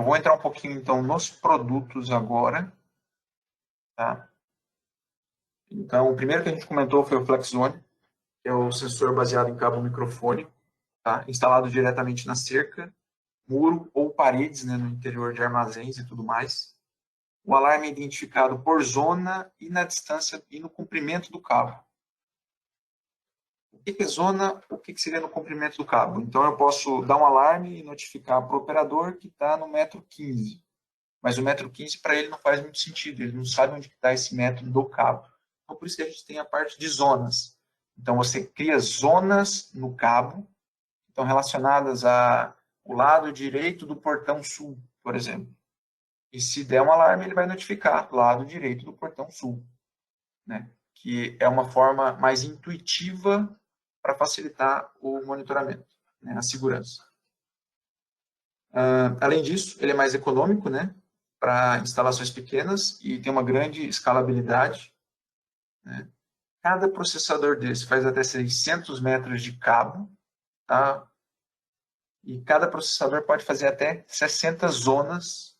vou entrar um pouquinho, então, nos produtos agora. Tá? Então, o primeiro que a gente comentou foi o FlexZone, que é o sensor baseado em cabo microfone, tá? Instalado diretamente na cerca, muro ou paredes, né, no interior de armazéns e tudo mais. O alarme é identificado por zona e na distância e no comprimento do cabo. O que é zona? O que seria no comprimento do cabo? Então, eu posso dar um alarme e notificar para o operador que está no metro 15. Mas o metro 15 para ele não faz muito sentido, ele não sabe onde está esse metro do cabo. Então, por isso que a gente tem a parte de zonas. Então, você cria zonas no cabo, então relacionadas ao lado direito do portão sul, por exemplo. E se der um alarme, ele vai notificar lado direito do portão sul, né? Que é uma forma mais intuitiva para facilitar o monitoramento, né? A segurança. Além disso, ele é mais econômico, né? Para instalações pequenas e tem uma grande escalabilidade, né? Cada processador desse faz até 600 metros de cabo, tá? E cada processador pode fazer até 60 zonas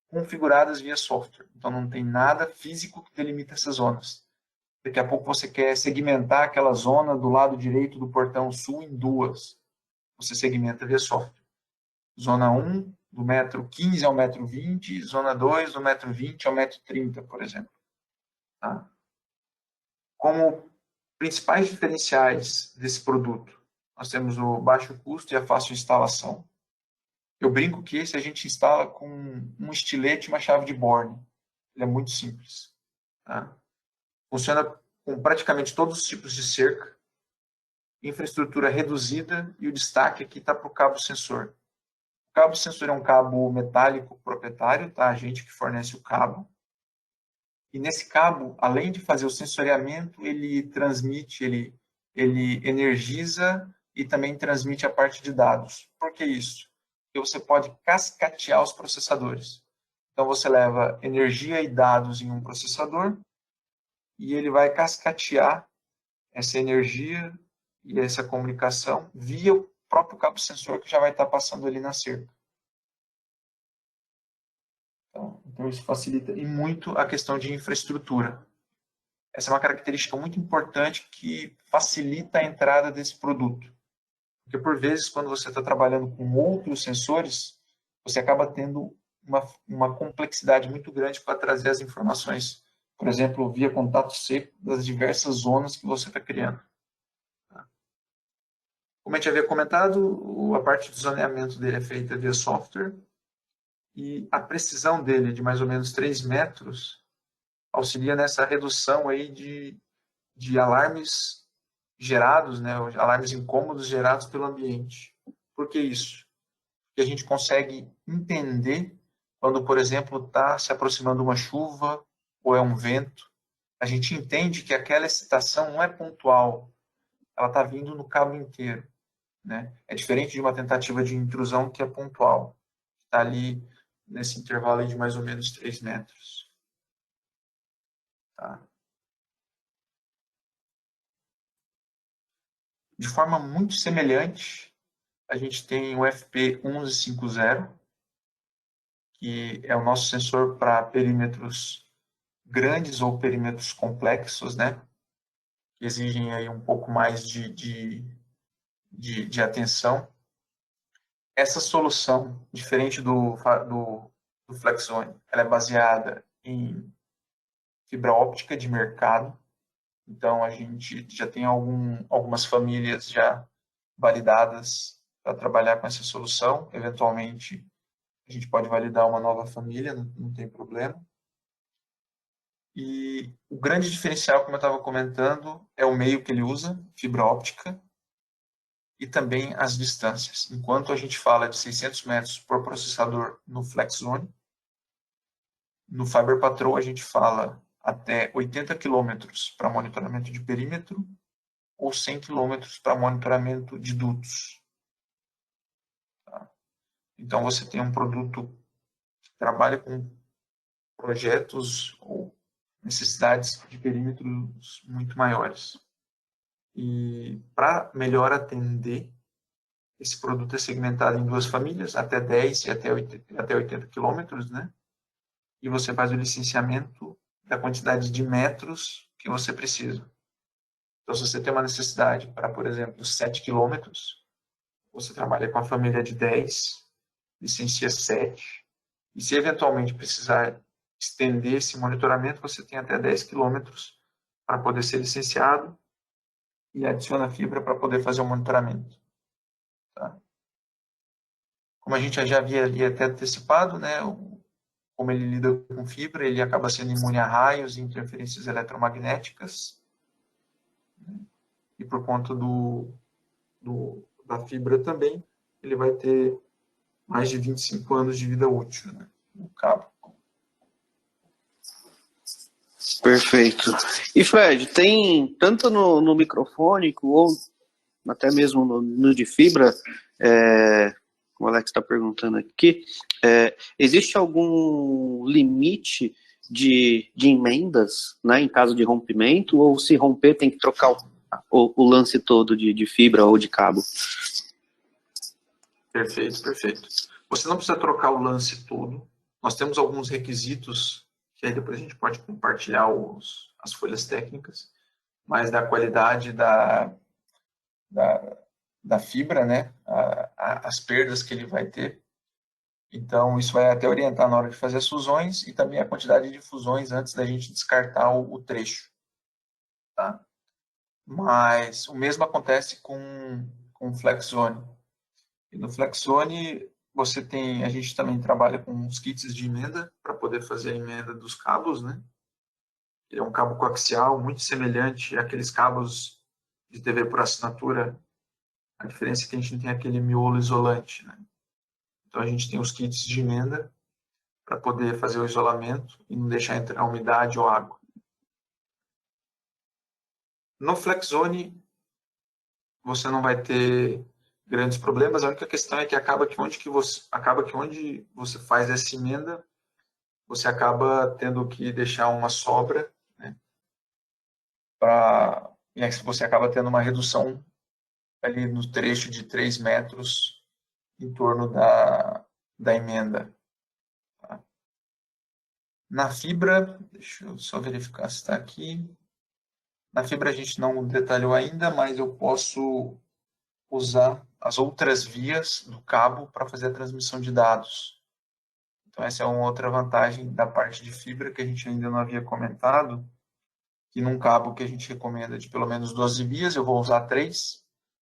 configuradas via software. Então, não tem nada físico que delimita essas zonas. Daqui a pouco você quer segmentar aquela zona do lado direito do portão sul em duas. Você segmenta via software. Zona 1, do metro 15 ao metro 20, zona 2, do metro 20 ao metro 30, por exemplo. Tá? Como principais diferenciais desse produto, nós temos o baixo custo e a fácil instalação. Eu brinco que esse a gente instala com um estilete e uma chave de Borne. Ele é muito simples. Tá? Funciona com praticamente todos os tipos de cerca, infraestrutura reduzida e o destaque aqui está para o cabo sensor. O cabo sensor é um cabo metálico proprietário, tá? A gente que fornece o cabo. E nesse cabo, além de fazer o sensoriamento, ele transmite, ele energiza e também transmite a parte de dados. Por que isso? Porque você pode cascatear os processadores. Então você leva energia e dados em um processador e ele vai cascatear essa energia e essa comunicação via o próprio cabo sensor que já vai estar passando ali na cerca. Então isso facilita e muito a questão de infraestrutura. Essa é uma característica muito importante que facilita a entrada desse produto. Porque, por vezes, quando você está trabalhando com outros sensores, você acaba tendo uma complexidade muito grande para trazer as informações, por exemplo, via contato seco das diversas zonas que você está criando. Como a gente havia comentado, a parte de zoneamento dele é feita via software e a precisão dele, de mais ou menos 3 metros, auxilia nessa redução aí de alarmes gerados, né, alarmes incômodos gerados pelo ambiente. Por que isso? Porque a gente consegue entender quando, por exemplo, está se aproximando uma chuva ou é um vento. A gente entende que aquela excitação não é pontual, ela está vindo no cabo inteiro. Né? É diferente de uma tentativa de intrusão que é pontual. Está ali nesse intervalo de mais ou menos 3 metros. Tá? De forma muito semelhante, a gente tem o FP1150, que é o nosso sensor para perímetros grandes ou perímetros complexos, né? Que exigem aí um pouco mais de atenção. Essa solução, diferente do FlexZone, ela é baseada em fibra óptica de mercado. Então, a gente já tem algumas famílias já validadas para trabalhar com essa solução. Eventualmente, a gente pode validar uma nova família, não tem problema. E o grande diferencial, como eu estava comentando, é o meio que ele usa, fibra óptica, e também as distâncias. Enquanto a gente fala de 600 metros por processador no FlexZone, no Fiber Patrol a gente fala até 80 km para monitoramento de perímetro ou 100 km para monitoramento de dutos. Tá? Então você tem um produto que trabalha com projetos ou necessidades de perímetros muito maiores. E para melhor atender Esse produto é segmentado em duas famílias, até 10 e até 80 quilômetros, né? E você faz o licenciamento da quantidade de metros que você precisa. Então, se você tem uma necessidade para, por exemplo, 7 quilômetros, você trabalha com a família de 10, licencia 7, e se eventualmente precisar estender esse monitoramento, você tem até 10 quilômetros para poder ser licenciado e adiciona fibra para poder fazer o monitoramento. Tá? Como a gente já havia ali até antecipado, né, como ele lida com fibra, ele acaba sendo imune a raios e interferências eletromagnéticas, né, e por conta da fibra também, ele vai ter mais de 25 anos de vida útil, né, o cabo. Perfeito. E Fred, tem tanto no microfônico ou até mesmo no de fibra, o Alex está perguntando aqui, existe algum limite de emendas, né, em caso de rompimento, ou se romper tem que trocar o lance todo de fibra ou de cabo? Perfeito, perfeito. Você não precisa trocar o lance todo. Nós temos alguns requisitos, que aí depois a gente pode compartilhar as folhas técnicas, mas da qualidade da fibra, né? As perdas que ele vai ter. Então, isso vai até orientar na hora de fazer as fusões e também a quantidade de fusões antes da gente descartar o trecho. Tá? Mas o mesmo acontece com o FlexZone. E no FlexZone, a gente também trabalha com os kits de emenda para poder fazer a emenda dos cabos, né? Ele é um cabo coaxial muito semelhante àqueles cabos de TV por assinatura. A diferença é que a gente não tem aquele miolo isolante, né? Então a gente tem os kits de emenda para poder fazer o isolamento e não deixar entrar umidade ou água. No FlexZone, você não vai ter grandes problemas. A única questão é que acaba que onde você faz essa emenda, você acaba tendo que deixar uma sobra, né? E aí você acaba tendo uma redução ali no trecho de 3 metros em torno da emenda. Tá? Na fibra, deixa eu só verificar se está aqui. Na fibra a gente não detalhou ainda, mas eu posso usar as outras vias do cabo para fazer a transmissão de dados. Então essa é uma outra vantagem da parte de fibra que a gente ainda não havia comentado, que num cabo que a gente recomenda de pelo menos 12 vias, eu vou usar 3.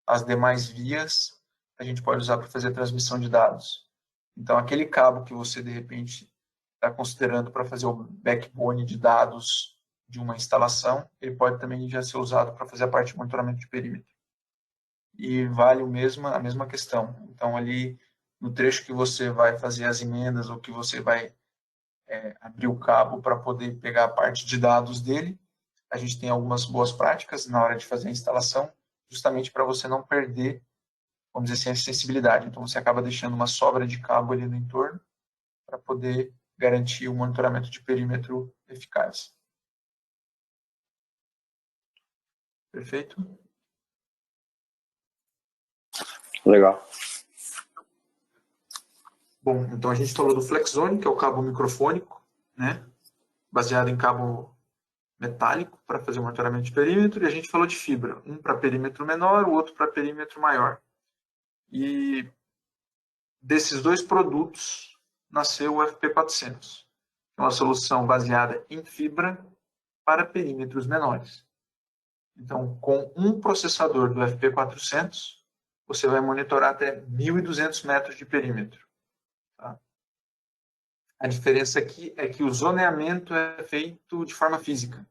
As demais vias a gente pode usar para fazer a transmissão de dados. Então aquele cabo que você de repente está considerando para fazer o backbone de dados de uma instalação, ele pode também já ser usado para fazer a parte de monitoramento de perímetro. E vale a mesma questão. Então, ali no trecho que você vai fazer as emendas ou que você vai abrir o cabo para poder pegar a parte de dados dele, a gente tem algumas boas práticas na hora de fazer a instalação, justamente para você não perder, vamos dizer assim, a sensibilidade. Então, você acaba deixando uma sobra de cabo ali no entorno para poder garantir o monitoramento de perímetro eficaz. Perfeito? Legal. Bom, então a gente falou do FlexZone, que é o cabo microfônico, né? Baseado em cabo metálico para fazer o monitoramento de perímetro, e a gente falou de fibra, um para perímetro menor, o outro para perímetro maior. E desses dois produtos nasceu o FP400, que é uma solução baseada em fibra para perímetros menores. Então, com um processador do FP400, você vai monitorar até 1.200 metros de perímetro. Tá? A diferença aqui é que o zoneamento é feito de forma física.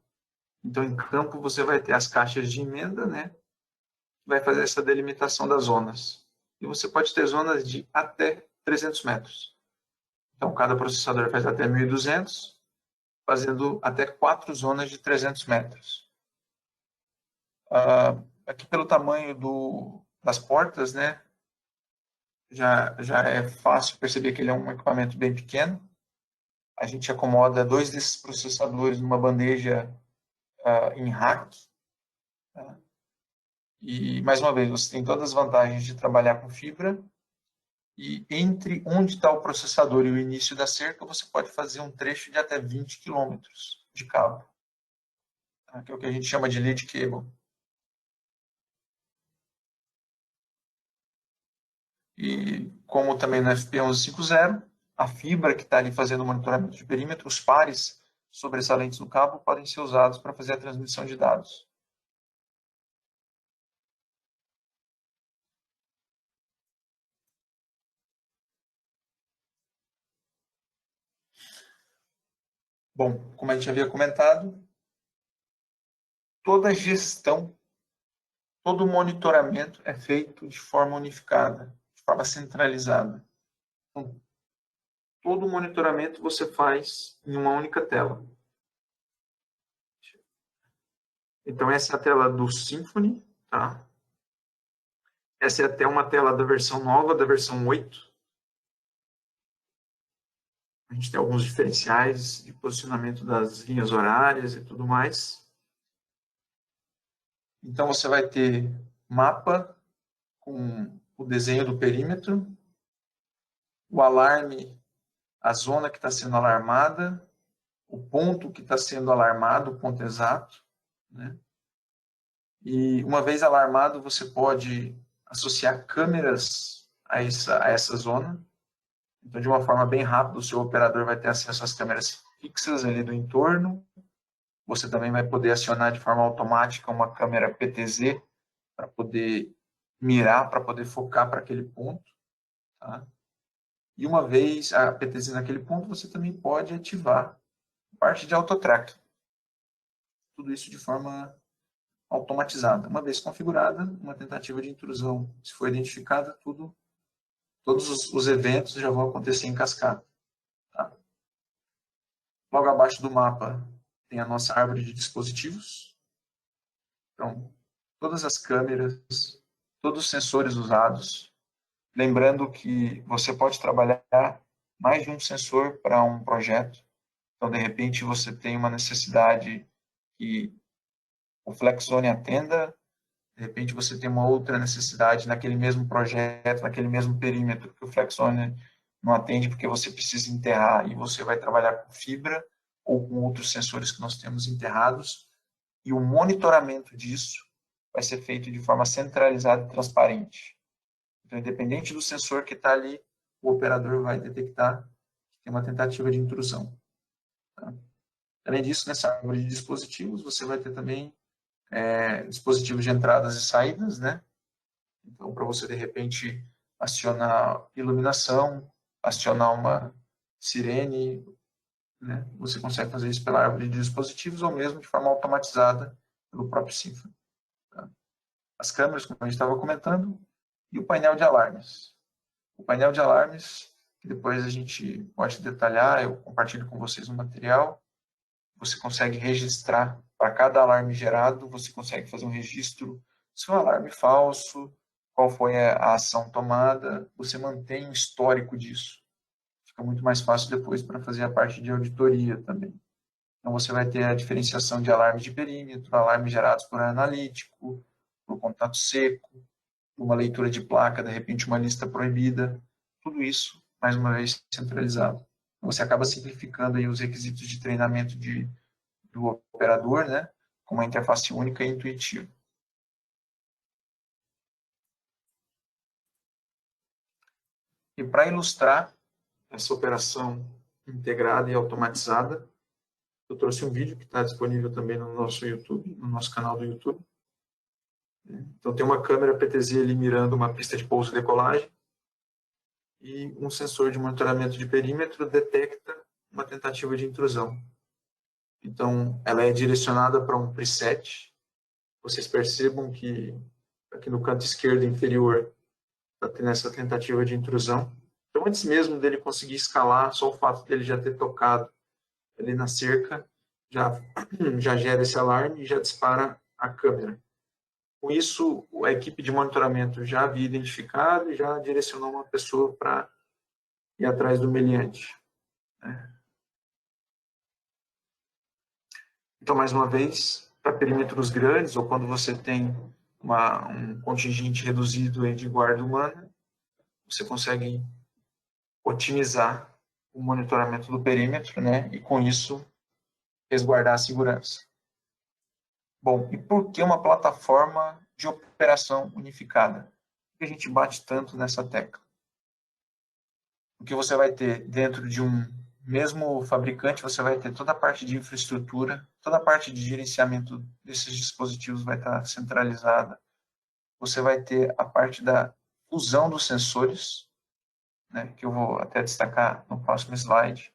Então, em campo, você vai ter as caixas de emenda, né? Vai fazer essa delimitação das zonas. E você pode ter zonas de até 300 metros. Então, cada processador faz até 1.200, fazendo até 4 zonas de 300 metros. Aqui, pelo tamanho das portas, né? Já é fácil perceber que ele é um equipamento bem pequeno. A gente acomoda 2 desses processadores numa bandeja em rack. Tá? E, mais uma vez, você tem todas as vantagens de trabalhar com fibra, e entre onde está o processador e o início da cerca, você pode fazer um trecho de até 20 quilômetros de cabo, tá? Que é o que a gente chama de lead cable. E como também no FP1150, a fibra que está ali fazendo o monitoramento de perímetro, os pares sobressalentes do cabo podem ser usados para fazer a transmissão de dados. Bom, como a gente havia comentado, toda a gestão, todo o monitoramento é feito de forma unificada, de forma centralizada. Então, todo o monitoramento você faz em uma única tela. Então, essa é a tela do Symfony, tá? Essa é até uma tela da versão nova, da versão 8. A gente tem alguns diferenciais de posicionamento das linhas horárias e tudo mais. Então, você vai ter mapa com o desenho do perímetro, o alarme, a zona que está sendo alarmada, o ponto que está sendo alarmado, o ponto exato, né? E uma vez alarmado, você pode associar câmeras a essa zona. Então, de uma forma bem rápida, o seu operador vai ter acesso às câmeras fixas ali do entorno. Você também vai poder acionar de forma automática uma câmera PTZ para poder mirar, para poder focar para aquele ponto, tá? E uma vez a PTZ naquele ponto, você também pode ativar a parte de autotrack. Tudo isso de forma automatizada. Uma vez configurada, uma tentativa de intrusão, se for identificada, todos os eventos já vão acontecer em cascata, tá? Logo abaixo do mapa tem a nossa árvore de dispositivos. Então, todas as câmeras, todos os sensores usados. Lembrando que você pode trabalhar mais de um sensor para um projeto. Então, de repente, você tem uma necessidade que o FlexZone atenda, de repente você tem uma outra necessidade naquele mesmo projeto, naquele mesmo perímetro que o FlexZone não atende porque você precisa enterrar e você vai trabalhar com fibra ou com outros sensores que nós temos enterrados, e o monitoramento disso vai ser feito de forma centralizada e transparente. Então, independente do sensor que está ali, o operador vai detectar que tem uma tentativa de intrusão, tá? Além disso, nessa árvore de dispositivos, você vai ter também dispositivos de entradas e saídas, né? Então, para você, de repente, acionar iluminação, acionar uma sirene, né? Você consegue fazer isso pela árvore de dispositivos ou mesmo de forma automatizada pelo próprio Symfony, tá? As câmeras, como a gente estava comentando, e o painel de alarmes. O painel de alarmes, que depois a gente pode detalhar, eu compartilho com vocês no material. Você consegue registrar, para cada alarme gerado, você consegue fazer um registro se é um alarme falso, qual foi a ação tomada, você mantém um histórico disso. Fica muito mais fácil depois para fazer a parte de auditoria também. Então, você vai ter a diferenciação de alarmes de perímetro, alarmes gerados por analítico, por contato seco, uma leitura de placa, de repente uma lista proibida, tudo isso, mais uma vez, centralizado. Você acaba simplificando aí os requisitos de treinamento do operador, né, com uma interface única e intuitiva. E para ilustrar essa operação integrada e automatizada, eu trouxe um vídeo que está disponível também no nosso YouTube, no nosso canal do YouTube. Então, tem uma câmera PTZ ali mirando uma pista de pouso e decolagem, e um sensor de monitoramento de perímetro detecta uma tentativa de intrusão. Então, ela é direcionada para um preset. Vocês percebam que aqui no canto esquerdo inferior está tendo essa tentativa de intrusão. Então, antes mesmo dele conseguir escalar, só o fato dele já ter tocado ali na cerca já gera esse alarme e já dispara a câmera. Com isso, a equipe de monitoramento já havia identificado e já direcionou uma pessoa para ir atrás do meliante, né? Então, mais uma vez, para perímetros grandes, ou quando você tem um contingente reduzido aí de guarda humana, você consegue otimizar o monitoramento do perímetro, né? E com isso resguardar a segurança. Bom, e por que uma plataforma de operação unificada? Por que a gente bate tanto nessa tecla? Porque você vai ter dentro de um mesmo fabricante, você vai ter toda a parte de infraestrutura, toda a parte de gerenciamento desses dispositivos vai estar centralizada. Você vai ter a parte da fusão dos sensores, né, que eu vou até destacar no próximo slide,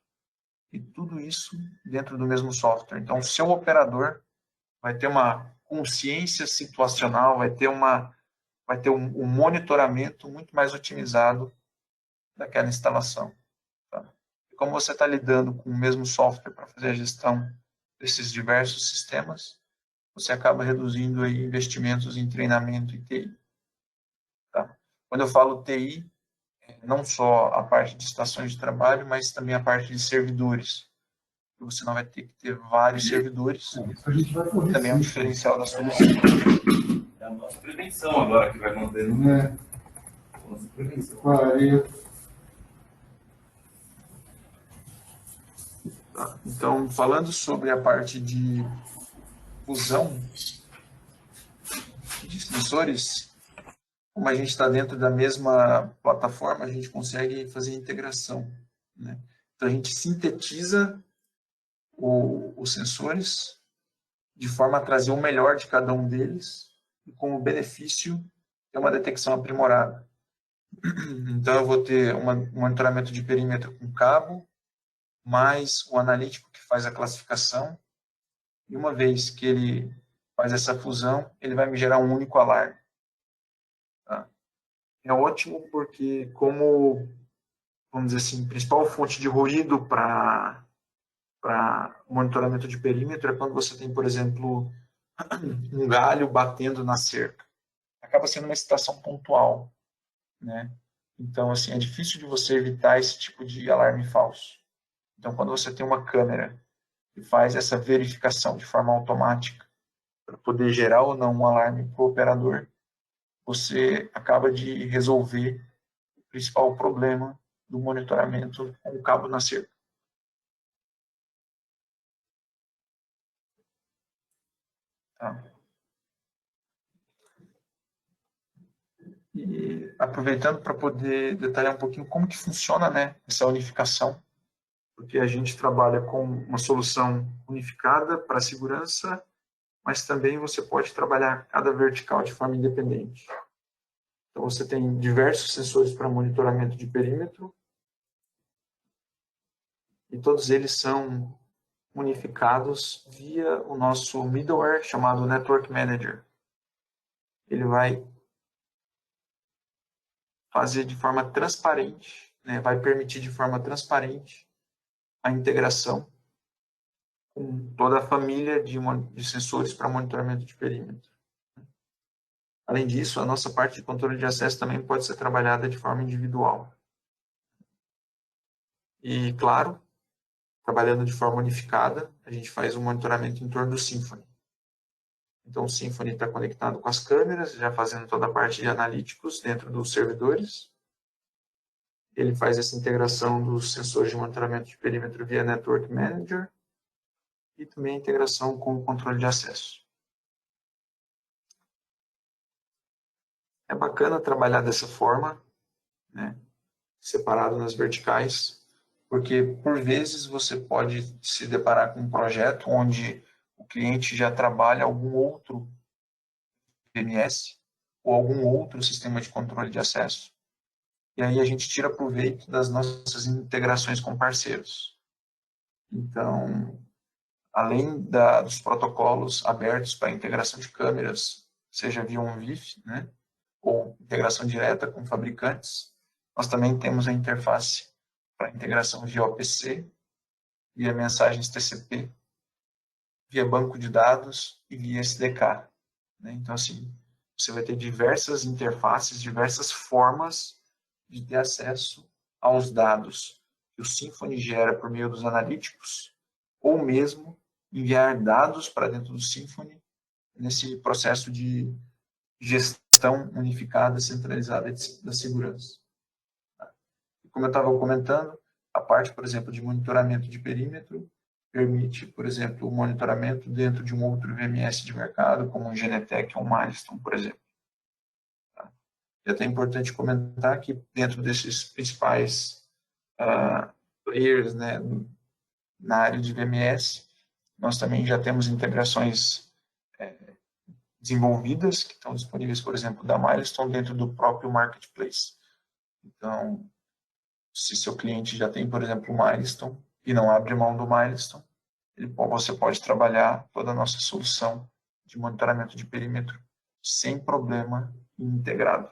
e tudo isso dentro do mesmo software. Então, o seu operador vai ter uma consciência situacional, vai ter um monitoramento muito mais otimizado daquela instalação. Tá? E como você está lidando com o mesmo software para fazer a gestão desses diversos sistemas, você acaba reduzindo aí investimentos em treinamento e TI. Tá? Quando eu falo TI, não só a parte de estações de trabalho, mas também a parte de servidores. Você não vai ter que ter vários servidores. Também é um diferencial da solução. É a nossa prevenção agora que vai manter. Nossa prevenção. Tá? Então, falando sobre a parte de fusão de sensores, como a gente está dentro da mesma plataforma, a gente consegue fazer integração, né? Então, a gente sintetiza os sensores de forma a trazer o melhor de cada um deles e com o benefício ter uma detecção aprimorada. Então, eu vou ter um monitoramento de perímetro com cabo, mais o analítico que faz a classificação, e uma vez que ele faz essa fusão, ele vai me gerar um único alarme. Tá? É ótimo porque, como, vamos dizer assim, principal fonte de ruído para monitoramento de perímetro é quando você tem, por exemplo, um galho batendo na cerca. Acaba sendo uma situação pontual, né? Então, assim, é difícil de você evitar esse tipo de alarme falso. Então, quando você tem uma câmera que faz essa verificação de forma automática para poder gerar ou não um alarme para o operador, você acaba de resolver o principal problema do monitoramento com o cabo na cerca. Tá? E aproveitando para poder detalhar um pouquinho como que funciona, né, essa unificação, porque a gente trabalha com uma solução unificada para a segurança, mas também você pode trabalhar cada vertical de forma independente. Então, você tem diversos sensores para monitoramento de perímetro, e todos eles são unificados via o nosso middleware chamado Network Manager. Ele vai fazer de forma transparente, né, vai permitir de forma transparente a integração com toda a família de sensores para monitoramento de perímetro. Além disso, a nossa parte de controle de acesso também pode ser trabalhada de forma individual. E, claro, trabalhando de forma unificada, a gente faz um monitoramento em torno do Symphony. Então, o Symphony está conectado com as câmeras, já fazendo toda a parte de analíticos dentro dos servidores. Ele faz essa integração dos sensores de monitoramento de perímetro via Network Manager e também a integração com o controle de acesso. É bacana trabalhar dessa forma, né, separado nas verticais, porque por vezes você pode se deparar com um projeto onde o cliente já trabalha algum outro DNS ou algum outro sistema de controle de acesso. E aí a gente tira proveito das nossas integrações com parceiros. Então, além dos protocolos abertos para integração de câmeras, seja via um VIF, né, ou integração direta com fabricantes, nós também temos a interface para integração via OPC, via mensagens TCP, via banco de dados e via SDK. Né? Então, assim, você vai ter diversas interfaces, diversas formas de ter acesso aos dados que o Symphony gera por meio dos analíticos, ou mesmo enviar dados para dentro do Symphony nesse processo de gestão unificada, centralizada da segurança. Como eu estava comentando, a parte, por exemplo, de monitoramento de perímetro permite, por exemplo, o monitoramento dentro de um outro VMS de mercado, como um Genetec ou um Milestone, por exemplo. E até é importante comentar que dentro desses principais players, né, na área de VMS, nós também já temos integrações desenvolvidas, que estão disponíveis, por exemplo, da Milestone dentro do próprio Marketplace. Então, se seu cliente já tem, por exemplo, o Milestone e não abre mão do Milestone, você pode trabalhar toda a nossa solução de monitoramento de perímetro sem problema integrado.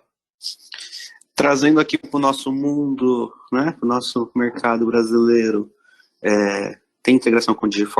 Trazendo aqui para o nosso mundo, né, para o nosso mercado brasileiro, tem integração com o Digiforce?